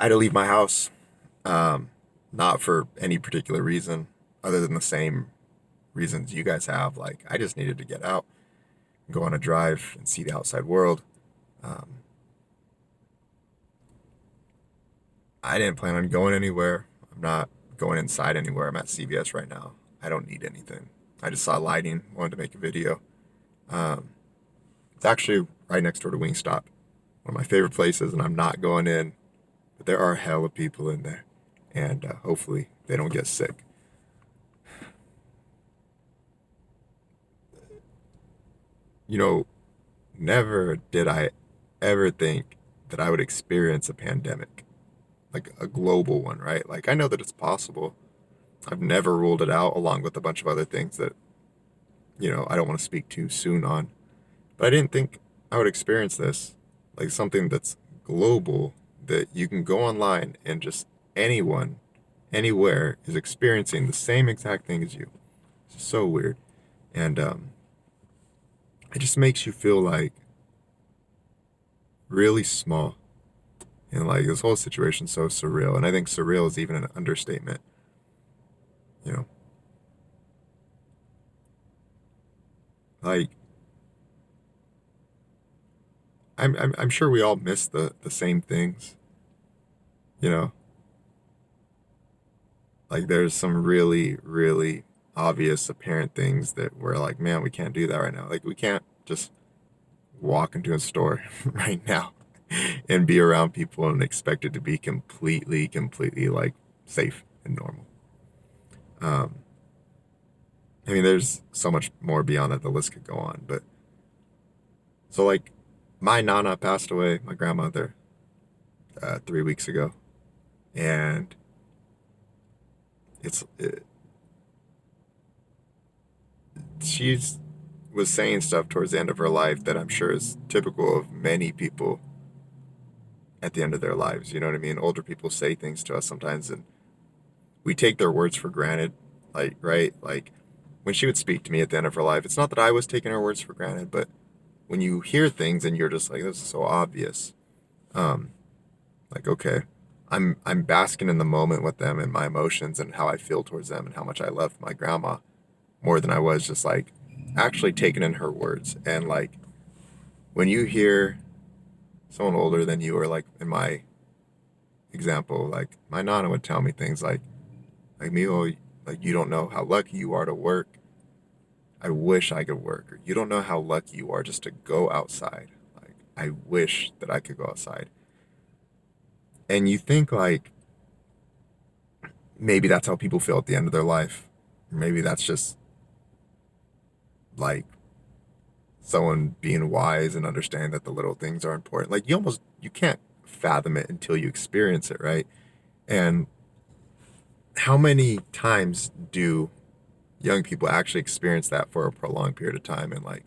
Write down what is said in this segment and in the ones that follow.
I had to leave my house, not for any particular reason other than the same reasons you guys have. Like, I just needed to get out, go on a drive, and see the outside world. Um, I didn't plan on going anywhere. I'm not going inside anywhere. I'm at CVS right now. I don't need anything. I just saw lighting, wanted to make a video. Um, it's actually right next door to Wingstop, one of my favorite places, and I'm not going in, but there are hella people in there, and hopefully they don't get sick. You know, never did I ever think that I would experience a pandemic, like a global one, right? Like, I know that it's possible. I've never ruled it out, along with a bunch of other things that, I don't want to speak too soon on. But I didn't think I would experience this, like something that's global, that you can go online and just anyone, anywhere is experiencing the same exact thing as you. It's so weird. And it just makes you feel like really small. And like this whole situation's so surreal. And I think surreal is even an understatement, you know? Like, I'm sure we all miss the same things, you know? Like there's some really, really obvious, apparent things that we're like, man, we can't do that right now. Like we can't just walk into a store right now and be around people and expect it to be completely like safe and normal. Um, I mean, there's so much more beyond that. The list could go on, but so like my nana passed away, my grandmother, 3 weeks ago, and it's it, she's was saying stuff towards the end of her life that I'm sure is typical of many people at the end of their lives. You know what I mean? Older people say things to us sometimes, and we take their words for granted. Like, right? Like, when she would speak to me at the end of her life, it's not that I was taking her words for granted, but when you hear things and you're just like, this is so obvious. Um, like, okay, I'm basking in the moment with them and my emotions and how I feel towards them and how much I love my grandma more than I was just like actually taking in her words. And like when you hear someone older than you, or like in my example, like my nana would tell me things like Milo, like you don't know how lucky you are to work. I wish I could work. Or you don't know how lucky you are just to go outside. Like I wish that I could go outside. And you think like maybe that's how people feel at the end of their life. Maybe that's just like someone being wise and understanding that the little things are important. Like you can't fathom it until you experience it, right? And how many times do young people actually experience that for a prolonged period of time? And like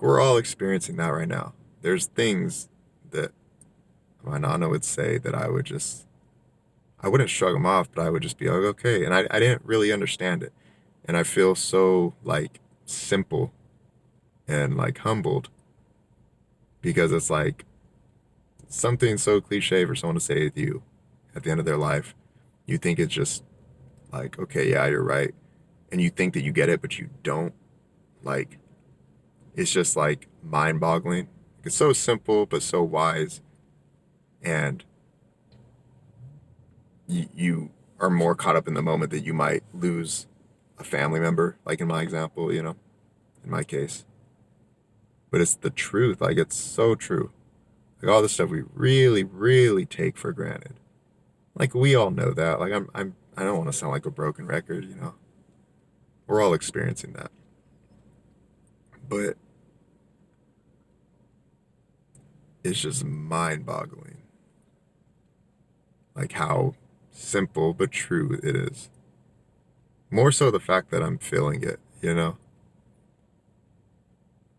we're all experiencing that right now. There's things that my nana would say that I wouldn't shrug them off, but I would just be like, okay. And I didn't really understand it. And I feel so like simple and like humbled because it's like something so cliche for someone to say to you at the end of their life. You think it's just like, okay, yeah, you're right. And you think that you get it, but you don't. Like, it's just like mind boggling. It's so simple, but so wise. And you are more caught up in the moment that you might lose a family member, like in my example, in my case. But it's the truth. Like, it's so true. Like, all the stuff we really, really take for granted. Like, we all know that. Like, I don't want to sound like a broken record. We're all experiencing that. But it's just mind boggling. Like, how simple but true it is. More so the fact that I'm feeling it.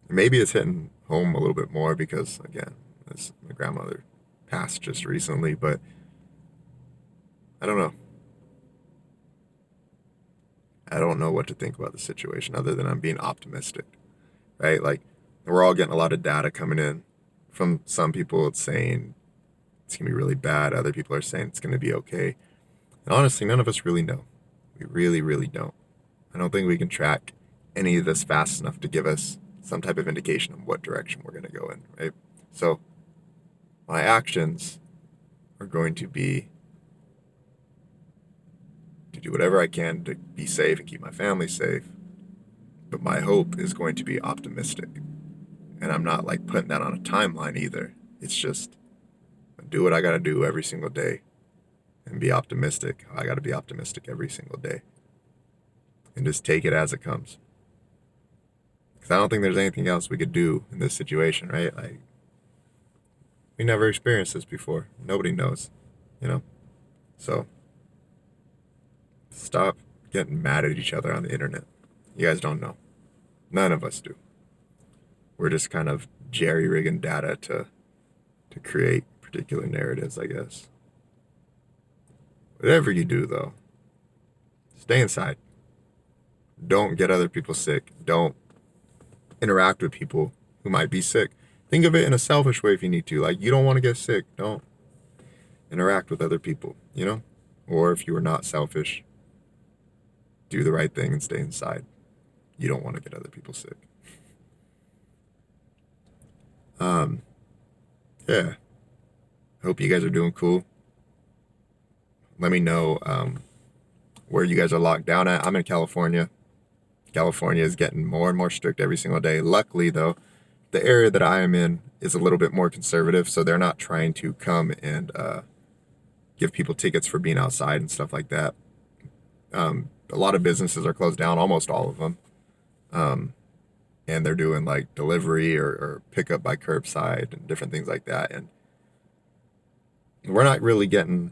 Maybe it's hitting home a little bit more because, again, my grandmother passed just recently, but I don't know. I don't know what to think about the situation other than I'm being optimistic, right? Like, we're all getting a lot of data coming in from some people. It's saying it's going to be really bad. Other people are saying it's going to be okay. And honestly, none of us really know. We really, really don't. I don't think we can track any of this fast enough to give us some type of indication of what direction we're going to go in, right? So my actions are going to be to do whatever I can to be safe and keep my family safe. But my hope is going to be optimistic. And I'm not like putting that on a timeline either. It's just do what I got to do every single day and be optimistic. I got to be optimistic every single day and just take it as it comes. Because I don't think there's anything else we could do in this situation, right? Like, we never experienced this before. Nobody knows, you know? So, stop getting mad at each other on the internet. You guys don't know. None of us do. We're just kind of jerry-rigging data to create particular narratives, I guess. Whatever you do, though, stay inside. Don't get other people sick. Don't interact with people who might be sick. Think of it in a selfish way if you need to. Like, you don't want to get sick. Don't interact with other people, you know? Or if you are not selfish, do the right thing and stay inside. You don't want to get other people sick. Yeah. Hope you guys are doing cool. Let me know where you guys are locked down at. I'm in California. California is getting more and more strict every single day. Luckily, though, the area that I am in is a little bit more conservative, so they're not trying to come and give people tickets for being outside and stuff like that. A lot of businesses are closed down, almost all of them. And they're doing like delivery or pickup by curbside and different things like that. And we're not really getting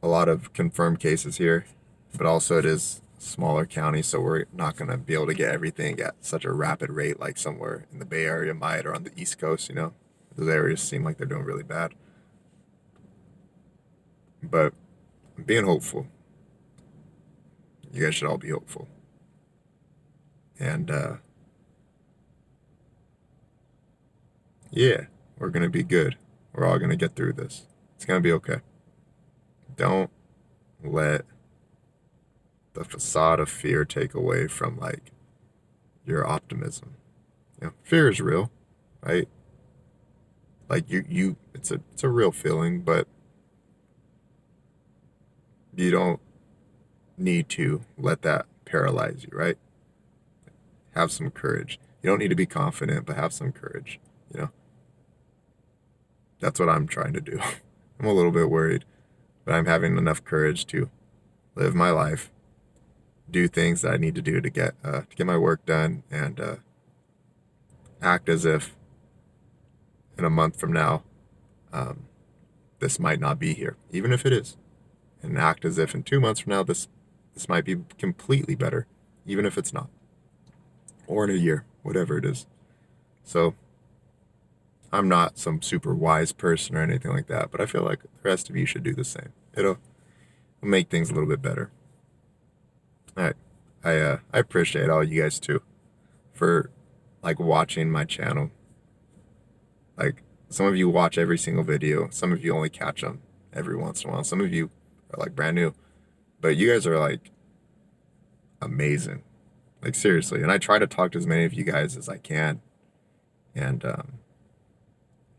a lot of confirmed cases here, but also it is smaller county, so we're not going to be able to get everything at such a rapid rate like somewhere in the Bay Area might or on the East Coast, you know. Those areas seem like they're doing really bad. But I'm being hopeful. You guys should all be hopeful. And yeah, we're going to be good. We're all going to get through this. It's going to be okay. Don't let the facade of fear take away from like your optimism. You know, fear is real, right? Like it's a real feeling, but you don't need to let that paralyze you, right? Have some courage. You don't need to be confident, but have some courage, you know? That's what I'm trying to do. I'm a little bit worried, but I'm having enough courage to live my life, do things that I need to do to get my work done, and act as if in a month from now, this might not be here, even if it is, and act as if in 2 months from now this might be completely better, even if it's not, or in a year, whatever it is. So I'm not some super wise person or anything like that, but I feel like the rest of you should do the same. It'll make things a little bit better. All right. I appreciate all you guys too for like watching my channel. Like, some of you watch every single video. Some of you only catch them every once in a while. Some of you are like brand new, but you guys are like amazing. Like, seriously. And I try to talk to as many of you guys as I can. And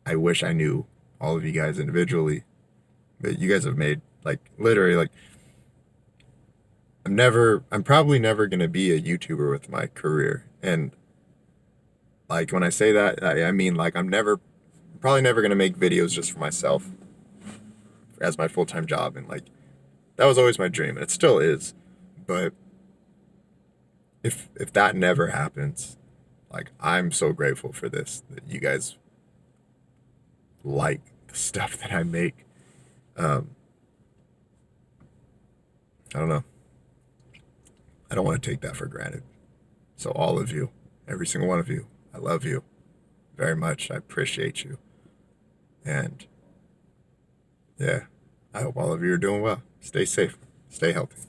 I wish I knew all of you guys individually, but you guys have made like literally like I'm probably never going to be a YouTuber with my career. And like, when I say that, I mean like I'm probably never going to make videos just for myself as my full-time job. And like, that was always my dream, and it still is. But if that never happens, like, I'm so grateful for this, that you guys like the stuff that I make. I don't know. I don't want to take that for granted. So all of you, every single one of you, I love you very much. I appreciate you. And yeah, I hope all of you are doing well. Stay safe. Stay healthy.